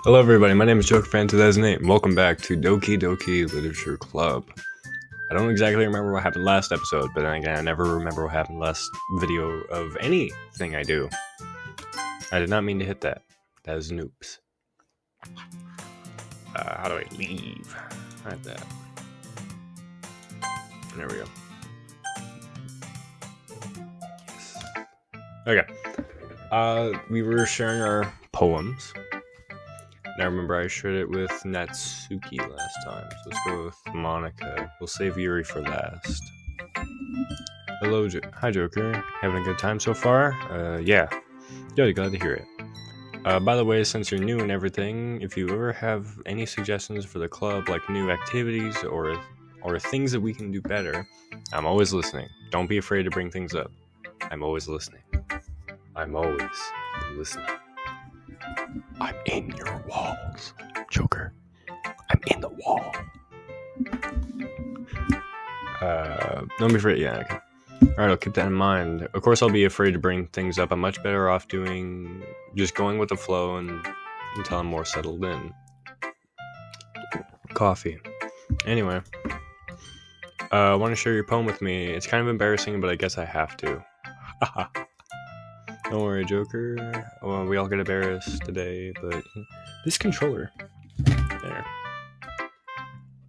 Hello everybody, my name is JokerFan2008 and welcome back to Doki Literature Club. I don't exactly remember what happened last episode, but then again, I never remember what happened last video of anything I do. I did not mean to hit that. That is an oops. How do I leave? Like that. There we go. Okay. We were sharing our poems. And I remember I shared it with Natsuki last time, so let's go with Monica. We'll save Yuri for last. Hello, hi Joker. Having a good time so far? Yeah. Good, glad to hear it. By the way, since you're new and everything, if you ever have any suggestions for the club, like new activities or things that we can do better, I'm always listening. Don't be afraid to bring things up. I'm always listening. I'm always listening. I'm in your walls, Joker. I'm in the wall. Don't be afraid. Yeah, okay. Alright, I'll keep that in mind. Of course, I'll be afraid to bring things up. I'm much better off just going with the flow until I'm more settled in. Coffee. Anyway, I want to share your poem with me. It's kind of embarrassing, but I guess I have to. Don't worry, Joker. Well, we all get embarrassed today, but this controller. There.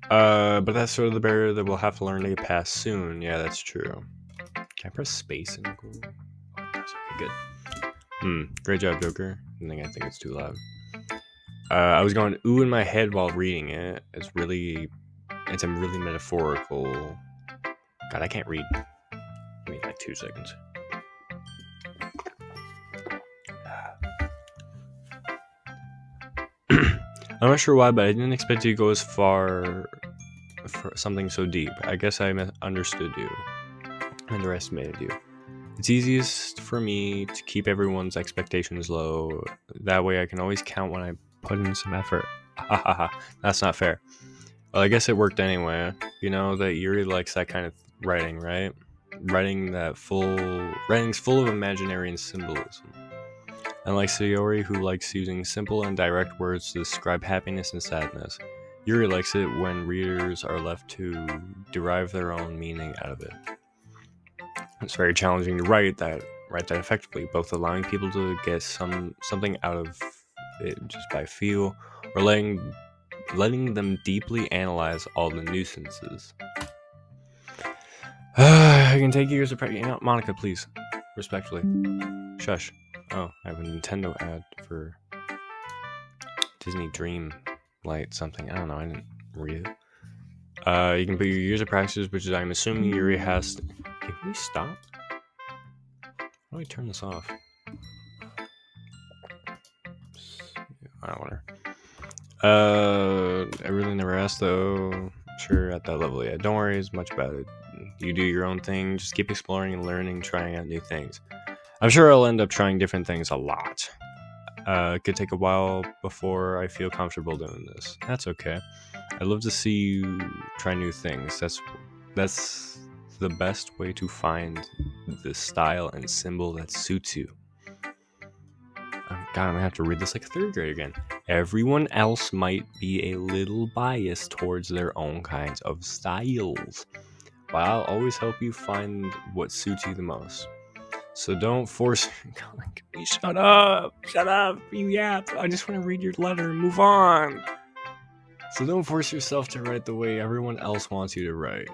But that's sort of the barrier that we'll have to learn to get past soon. Yeah, that's true. Can I press space and go? Oh, that's okay, good. Great job, Joker. I think it's too loud. I was going ooh in my head while reading it. It's a really metaphorical. God, I can't read. Give me like 2 seconds. I'm not sure why, but I didn't expect you to go as far for something so deep. I guess I misunderstood you. Underestimated you. It's easiest for me to keep everyone's expectations low. That way I can always count when I put in some effort. That's not fair. Well, I guess it worked anyway. You know that Yuri likes that kind of writing, right? Writing's full of imaginary and symbolism. Unlike Sayori, who likes using simple and direct words to describe happiness and sadness, Yuri likes it when readers are left to derive their own meaning out of it. It's very challenging to write that effectively, both allowing people to get something out of it just by feel, or letting them deeply analyze all the nuisances. I can take years of practice. Monica, please, respectfully, shush. Oh, I have a Nintendo ad for Disney Dream Light something. I don't know. I didn't read it. You can put your years of practice, which is I'm assuming Yuri has to... Can we stop? How do I turn this off? I don't wonder. I really never asked though. Sure, at that level, yeah. Don't worry as much about it. You do your own thing. Just keep exploring and learning, trying out new things. I'm sure I'll end up trying different things a lot. It could take a while before I feel comfortable doing this. That's okay. I'd love to see you try new things. That's the best way to find the style and symbol that suits you. God, I'm gonna have to read this like a third grade again. Everyone else might be a little biased towards their own kinds of styles, but I'll always help you find what suits you the most. So don't force... Shut up, you yap. I just want to read your letter and move on. So don't force yourself to write the way everyone else wants you to write.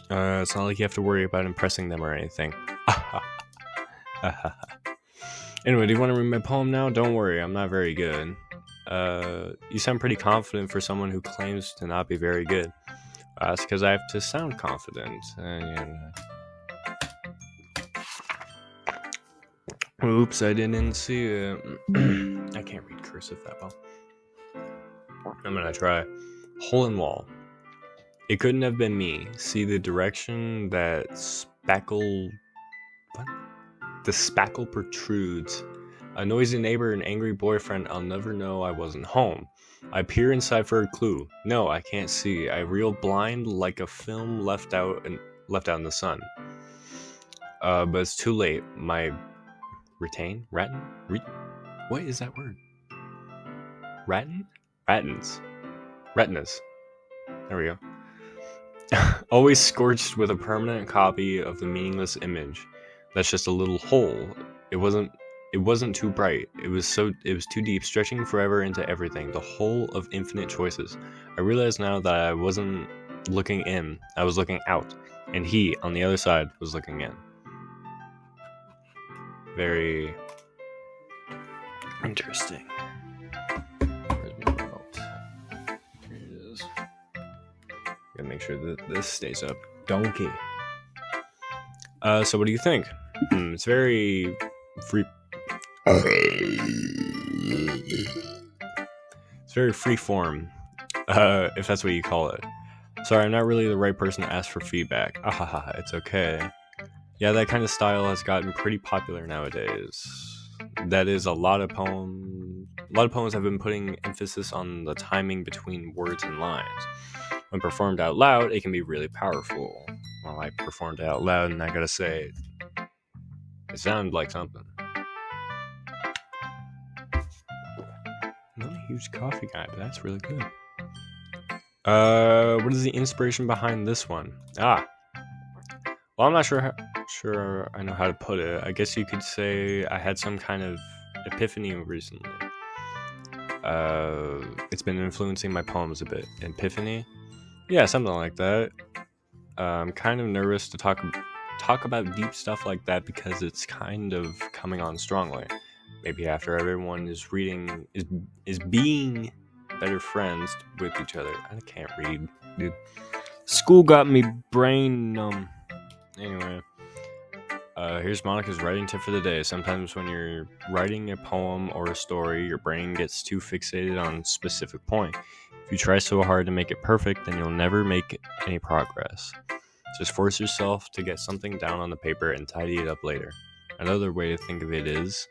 It's not like you have to worry about impressing them or anything. Anyway, do you want to read my poem now? Don't worry, I'm not very good. You sound pretty confident for someone who claims to not be very good. That's because I have to sound confident. Oops, I didn't see it. I can't read cursive that well. I'm gonna try. Hole in wall. It couldn't have been me. See the direction that spackle... What? The spackle protrudes. A noisy neighbor, an angry boyfriend, I'll never know I wasn't home. I peer inside for a clue. No, I can't see. I reel blind like a film left out in the sun. But it's too late. My... What is that word? Retinas. There we go. Always scorched with a permanent copy of the meaningless image. That's just a little hole. It wasn't too bright. It was too deep, stretching forever into everything. The whole of infinite choices. I realize now that I wasn't looking in. I was looking out. And he, on the other side, was looking in. Very interesting. Where's my remote? Here it is. Gotta make sure that this stays up. Doki. So what do you think? It's very free. It's very free form, if that's what you call it. Sorry, I'm not really the right person to ask for feedback. Ahaha, it's okay. Yeah, that kind of style has gotten pretty popular nowadays. That is, a lot of poems have been putting emphasis on the timing between words and lines. When performed out loud, it can be really powerful. Well, I performed it out loud, and I gotta say, it sounded like something. Not a huge coffee guy, but that's really good. What is the inspiration behind this one? Well, I'm not sure I know how to put it. I guess you could say I had some kind of epiphany recently. It's been influencing my poems a bit. Epiphany? Yeah, something like that. I'm kind of nervous to talk about deep stuff like that because it's kind of coming on strongly. Maybe after everyone is being better friends with each other. I can't read, dude. School got me brain numb. Anyway, here's Monica's writing tip for the day. Sometimes when you're writing a poem or a story, your brain gets too fixated on a specific point. If you try so hard to make it perfect, then you'll never make any progress. Just force yourself to get something down on the paper and tidy it up later. Another way to think of it is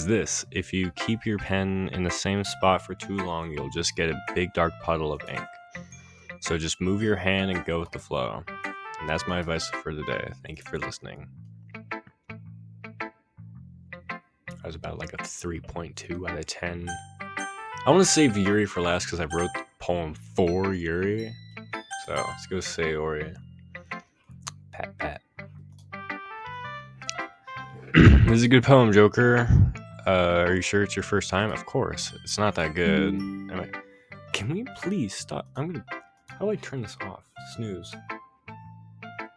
this. If you keep your pen in the same spot for too long, you'll just get a big dark puddle of ink. So just move your hand and go with the flow. And that's my advice for the day. Thank you for listening. I was about like a 3.2 out of 10. I want to save Yuri for last because I wrote the poem for Yuri. So let's go Sayori. Pat. This is a good poem, Joker. Are you sure it's your first time? Of course. It's not that good. Anyway, can we please stop? How do I turn this off? Snooze.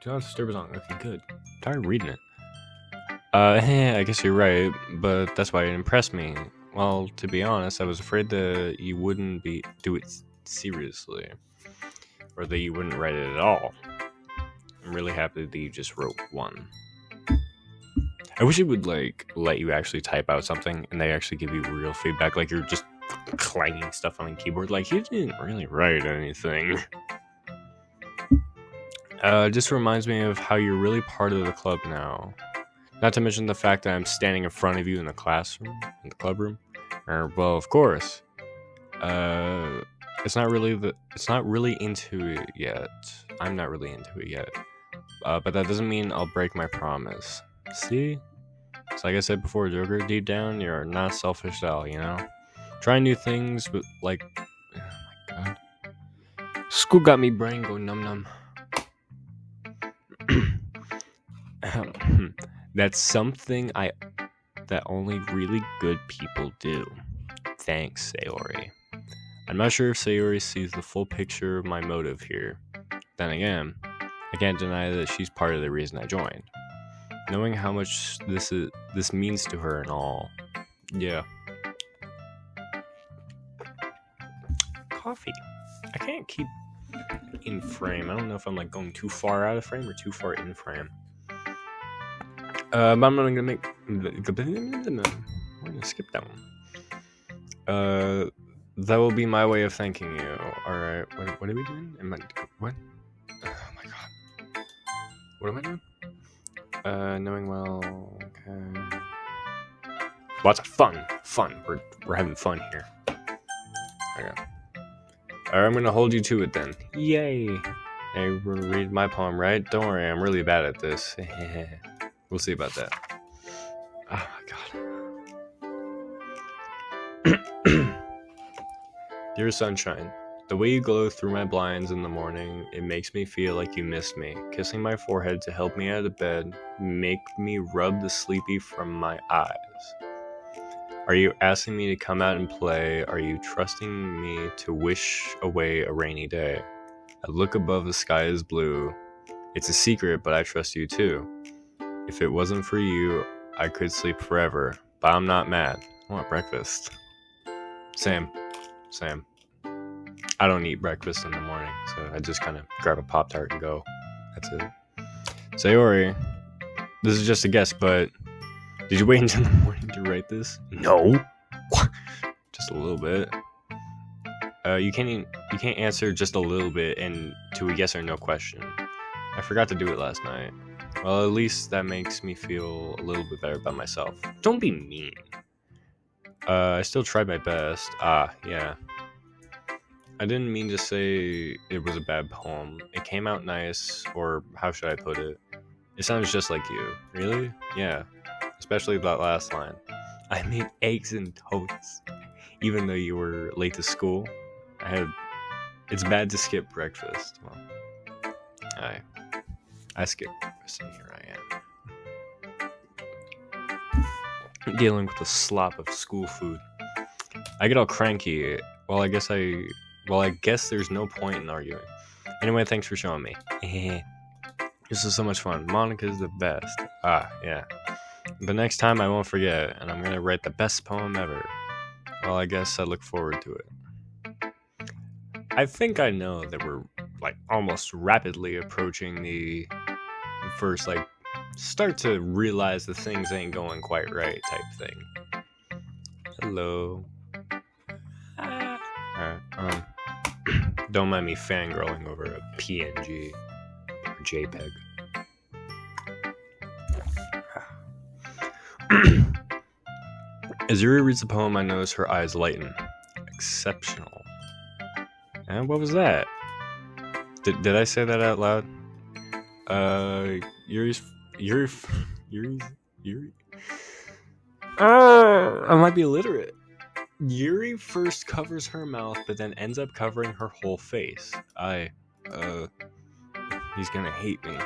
Do not disturb us on. Okay, good. I'm tired of reading it. I guess you're right, but that's why it impressed me. Well, to be honest, I was afraid that you wouldn't do it seriously, or that you wouldn't write it at all. I'm really happy that you just wrote one. I wish it would let you actually type out something and they actually give you real feedback, like you're just clanging stuff on the keyboard. Like, you didn't really write anything. Just reminds me of how you're really part of the club now. Not to mention the fact that I'm standing in front of you in the classroom, in the clubroom. Well, of course. It's not really into it yet. I'm not really into it yet. But that doesn't mean I'll break my promise. See? It's like I said before, Joker, deep down, you're not selfish at all, you know? Try new things, but oh my god. School got me brain going num-num. That's something that only really good people do. Thanks, Sayori. I'm not sure if Sayori sees the full picture of my motive here. Then again, I can't deny that she's part of the reason I joined. Knowing how much this means to her and all. Yeah. Coffee. I can't keep in frame. I don't know if I'm going too far out of frame or too far in frame. But I'm not gonna we're gonna skip that one. That will be my way of thanking you. Alright, what are we doing? What? Oh my god. What am I doing? Knowing well, okay. Lots of fun. We're having fun here. Okay. Alright, I'm gonna hold you to it then. Yay! Hey, we're gonna read my poem, right? Don't worry, I'm really bad at this. We'll see about that. Oh my god. Dear sunshine, the way you glow through my blinds in the morning, it makes me feel like you missed me. Kissing my forehead to help me out of bed, make me rub the sleepy from my eyes. Are you asking me to come out and play? Are you trusting me to wish away a rainy day? I look above, the sky is blue. It's a secret, but I trust you too. If it wasn't for you, I could sleep forever, but I'm not mad. I want breakfast. Same. I don't eat breakfast in the morning, so I just kind of grab a Pop-Tart and go. That's it. Sayori, this is just a guess, but did you wait until the morning to write this? No. Just a little bit. You can't answer just a little bit and to a yes or no question. I forgot to do it last night. Well, at least that makes me feel a little bit better about myself. Don't be mean. I still tried my best. Yeah. I didn't mean to say it was a bad poem. It came out nice, or how should I put it? It sounds just like you. Really? Yeah. Especially that last line. I made eggs and toast, even though you were late to school. It's bad to skip breakfast. Well, I skipped breakfast, and here I am. Dealing with the slop of school food. I get all cranky. Well, I guess there's no point in arguing. Anyway, thanks for showing me. This is so much fun. Monica's the best. Yeah. But next time I won't forget, and I'm going to write the best poem ever. Well, I guess I look forward to it. I think I know that we're, almost rapidly approaching the first, start to realize the things ain't going quite right type thing. Hello. Alright, don't mind me fangirling over a PNG or JPEG. As Yuri reads the poem, I notice her eyes lighten. Exceptional. And what was that? Did I say that out loud? Yuri. I might be illiterate. Yuri first covers her mouth, but then ends up covering her whole face. He's gonna hate me.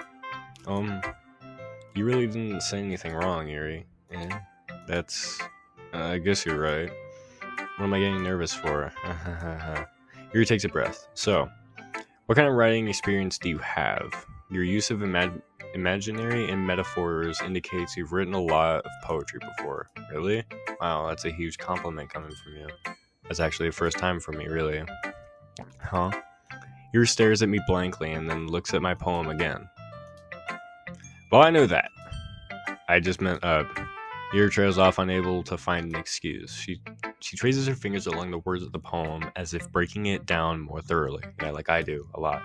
You really didn't say anything wrong, Yuri. Yeah, that's... I guess you're right. What am I getting nervous for? Yuri takes a breath. So, what kind of writing experience do you have? Your use of imaginary and metaphors indicates you've written a lot of poetry before. Really? Wow, that's a huge compliment coming from you. That's actually the first time for me, really. Huh? Yuri stares at me blankly and then looks at my poem again. Well, I know that. I just meant, Yuri trails off, unable to find an excuse. She traces her fingers along the words of the poem as if breaking it down more thoroughly. Yeah, like I do, a lot.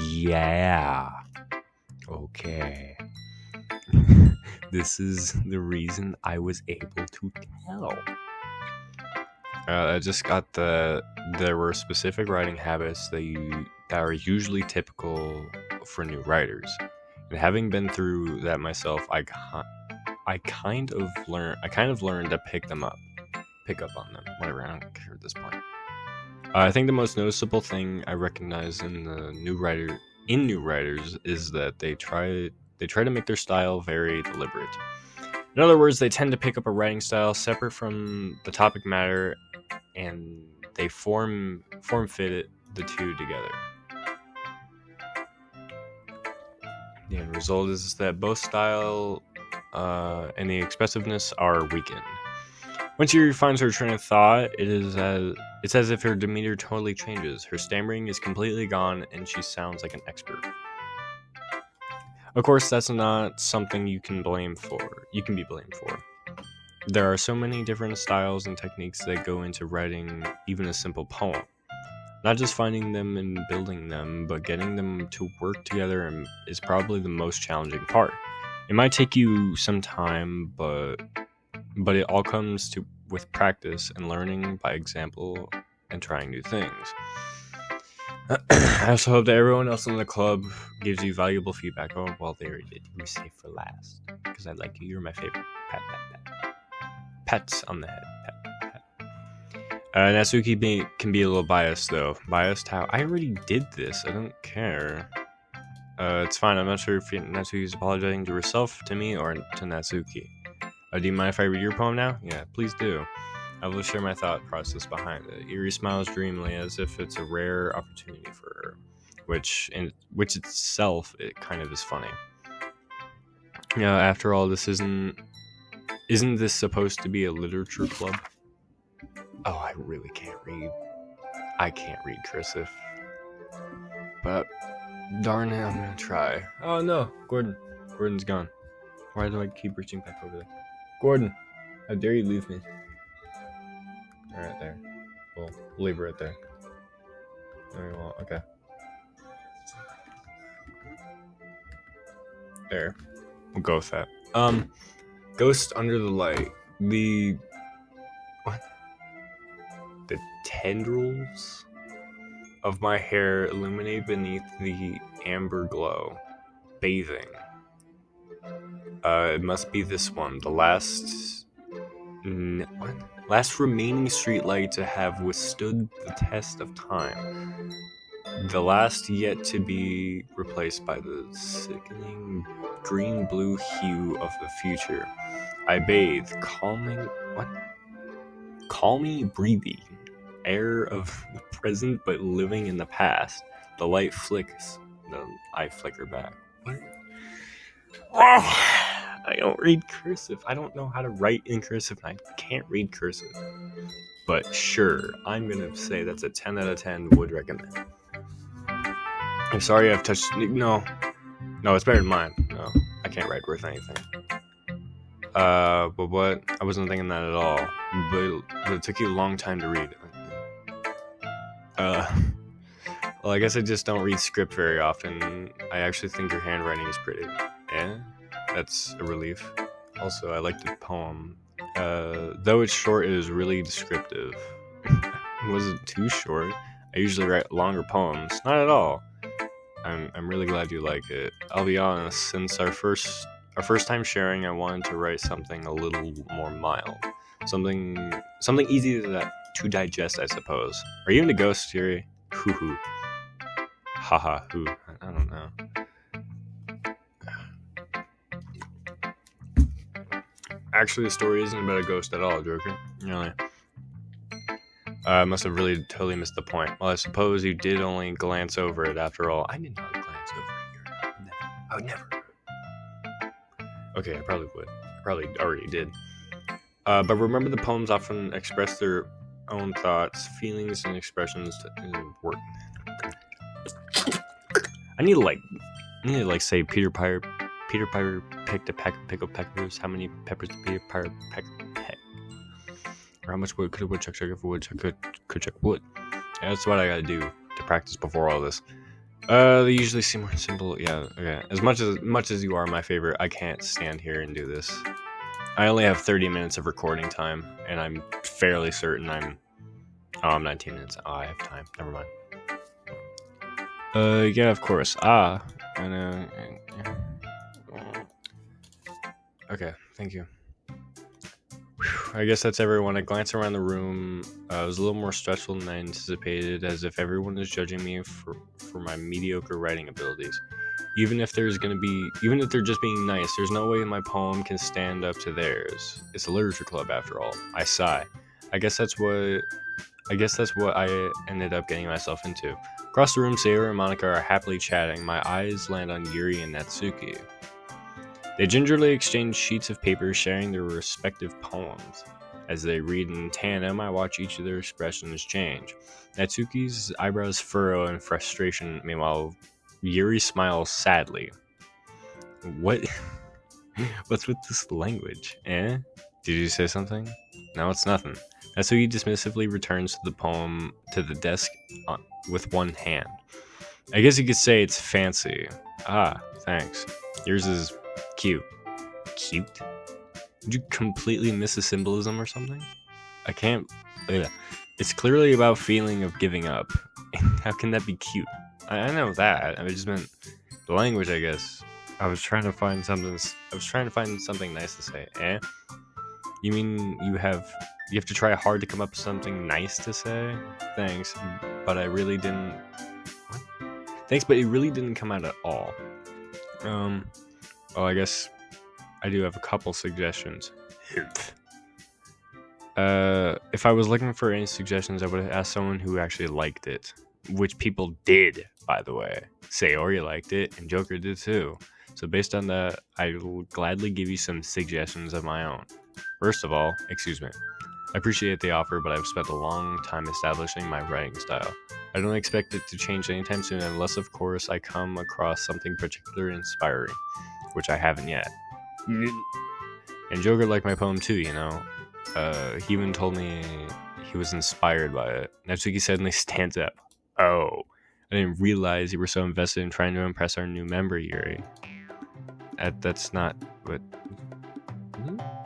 Yeah. Okay. This is the reason I was able to tell. I just got there were specific writing habits that are usually typical for new writers. And having been through that myself, I kind of learned to pick up on them. Whatever, I don't care at this point. I think the most noticeable thing I recognize in new writers is that they try to make their style very deliberate. In other words, they tend to pick up a writing style separate from the topic matter, and they form fit the two together. The end result is that both style and the expressiveness are weakened. Once she finds her train of thought, it's as if her demeanor totally changes. Her stammering is completely gone, and she sounds like an expert. Of course, that's not something you can be blamed for. There are so many different styles and techniques that go into writing even a simple poem. Not just finding them and building them, but getting them to work together is probably the most challenging part. It might take you some time, but it all comes with practice and learning by example and trying new things. I also hope that everyone else in the club gives you valuable feedback. Oh, well, there you did. You were safe for last. Because I like you. You're my favorite. Pat, pat, pat. Pats on the head. Pat, pat, pat. Can be a little biased, though. Biased how? I already did this. I don't care. It's fine. I'm not sure if Natsuki's apologizing to herself, to me, or to Natsuki. Do you mind if I read your poem now? Yeah, please do. I will share my thought process behind it. Eerie smiles dreamily as if it's a rare opportunity for her, which itself, it kind of is funny. After all, isn't this supposed to be a literature club? Oh, I really can't read. I can't read cursive. But darn it, I'm gonna try. Oh no, Gordon's gone. Why do I keep reaching back over there? Gordon, how dare you leave me? Alright, there. We'll leave her right there. Very well, okay. There. We'll go with that. Ghost under the light. What? The tendrils of my hair illuminate beneath the amber glow. Bathing. It must be this one. The last remaining streetlight to have withstood the test of time. The last yet to be replaced by the sickening green-blue hue of the future. I bathe, calming, breathing air of the present but living in the past. The light flicks. I flicker back. What? Oh, I don't read cursive. I don't know how to write in cursive, and I can't read cursive. But sure, I'm gonna say that's a 10 out of 10 would recommend. I'm sorry I've touched... No, it's better than mine. No, I can't write worth anything. But what? I wasn't thinking that at all. But it took you a long time to read. Well, I guess I just don't read script very often. I actually think your handwriting is pretty. Yeah, that's a relief. Also, I like the poem. Though it's short, it is really descriptive. It wasn't too short. I usually write longer poems. Not at all. I'm really glad you like it. I'll be honest, since our first time sharing, I wanted to write something a little more mild. Something easy to digest, I suppose. Are you into ghost theory? Hoo hoo. Haha, hoo. I don't know. Actually, the story isn't about a ghost at all, Joker. Really. I must have really totally missed the point. Well, I suppose you did only glance over it after all. I did not glance over it. I would never. Okay, I probably would. I probably already did. But remember, the poems often express their own thoughts, feelings, and expressions in work. I need to say Peter Piper picked a pack of pickled peppers. How many peppers did Peter Piper peck? Or how much wood could a woodchuck chuck if a woodchuck could chuck wood? Yeah, that's what I gotta do to practice before all this. They usually seem more simple. Yeah, okay. As much as you are my favorite, I can't stand here and do this. I only have 30 minutes of recording time, and I'm fairly certain I'm 19 minutes. Oh, I have time. Never mind. Yeah, of course. Okay, thank you. I guess that's everyone. I glanced around the room. It was a little more stressful than I anticipated, as if everyone is judging me for my mediocre writing abilities. Even if they're just being nice, there's no way my poem can stand up to theirs. It's a literature club after all. I sigh. I guess that's what I ended up getting myself into. Across the room, Sayori and Monica are happily chatting. My eyes land on Yuri and Natsuki. They gingerly exchange sheets of paper, sharing their respective poems. As they read in tandem, I watch each of their expressions change. Natsuki's eyebrows furrow in frustration, meanwhile, Yuri smiles sadly. What's with this language, eh? Did you say something? No, it's nothing. Natsuki dismissively returns to the desk with one hand. I guess you could say it's fancy. Ah, thanks. Yours is cute. Cute? Did you completely miss a symbolism or something? I can't... It's clearly about feeling of giving up. How can that be cute? I know that. I just meant the language, I guess. I was trying to find something nice to say. Eh? You mean you have to try hard to come up with something nice to say? Thanks, but I really didn't. What? Thanks, but it really didn't come out at all. Well, I guess I do have a couple suggestions. If I was looking for any suggestions, I would have asked someone who actually liked it, which people did, by the way. Sayori liked it, and Joker did too. So based on that, I will gladly give you some suggestions of my own. First of all, excuse me. I appreciate the offer, but I've spent a long time establishing my writing style. I don't expect it to change anytime soon, unless, of course, I come across something particularly inspiring, which I haven't yet. And Joker liked my poem too, you know. He even told me he was inspired by it. Natsuki suddenly stands up. Oh, I didn't realize you were so invested in trying to impress our new member, Yuri. That's not what...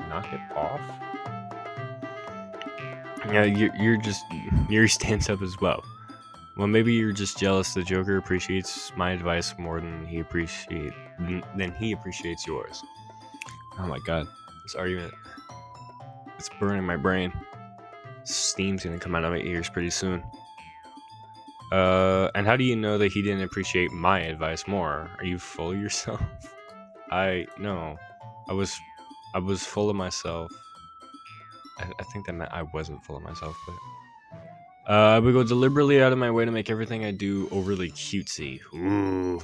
Knock it off? Yeah, you're just... Yuri stands up as well. Well, maybe you're just jealous that Joker appreciates my advice more than he appreciates yours. Oh my god, this argument... It's burning my brain. Steam's gonna come out of my ears pretty soon. And how do you know that he didn't appreciate my advice more? Are you full of yourself? No. I was full of myself. I think that meant I wasn't full of myself, but... I would go deliberately out of my way to make everything I do overly cutesy. Ooh.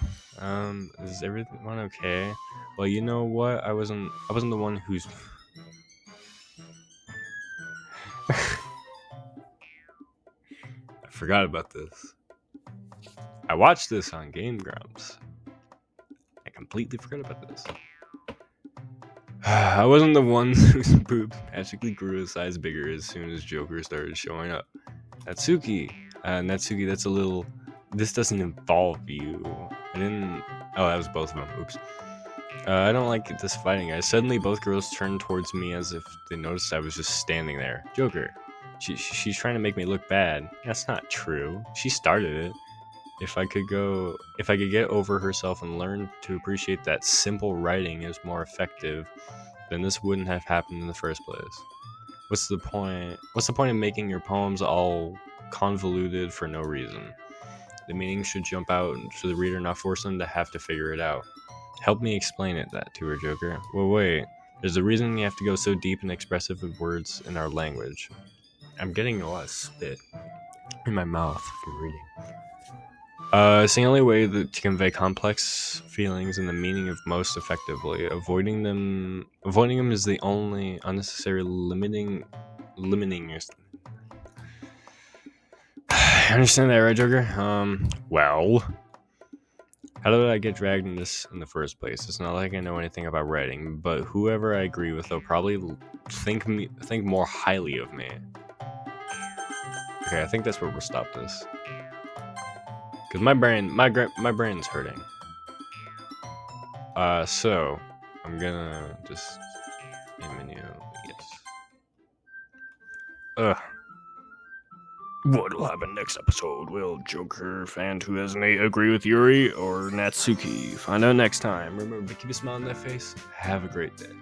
Is everyone okay? Well, you know what? I wasn't the one who's... I forgot about this. I watched this on Game Grumps. I completely forgot about this. I wasn't the one whose boobs magically grew a size bigger as soon as Joker started showing up. Natsuki, that's a little... This doesn't involve you. I didn't... Oh, that was both of them. Oops. I don't like this fighting, guys. Suddenly, both girls turned towards me as if they noticed I was just standing there. Joker. She's trying to make me look bad. That's not true. She started it. If I could get over herself and learn to appreciate that simple writing is more effective, then this wouldn't have happened in the first place. What's the point of making your poems all convoluted for no reason? The meaning should jump out to the reader, not force them to have to figure it out. Help me explain that to her, Joker. Well, wait. There's a reason you have to go so deep and expressive with words in our language. I'm getting a lot of spit in my mouth from reading. It's the only way to convey complex feelings and the meaning of most effectively. Avoiding them is the only unnecessary limiting yourself. I understand that, right, Joker? Well, how did I get dragged in this in the first place? It's not like I know anything about writing, but whoever I agree with, they'll probably think more highly of me. Okay, I think that's where we'll stop this. Cause my brain's hurting. So I'm gonna just menu, yes. What will happen next episode? Will Joker fan who has Nate agree with Yuri or Natsuki? Find out next time. Remember, keep a smile on that face. Have a great day.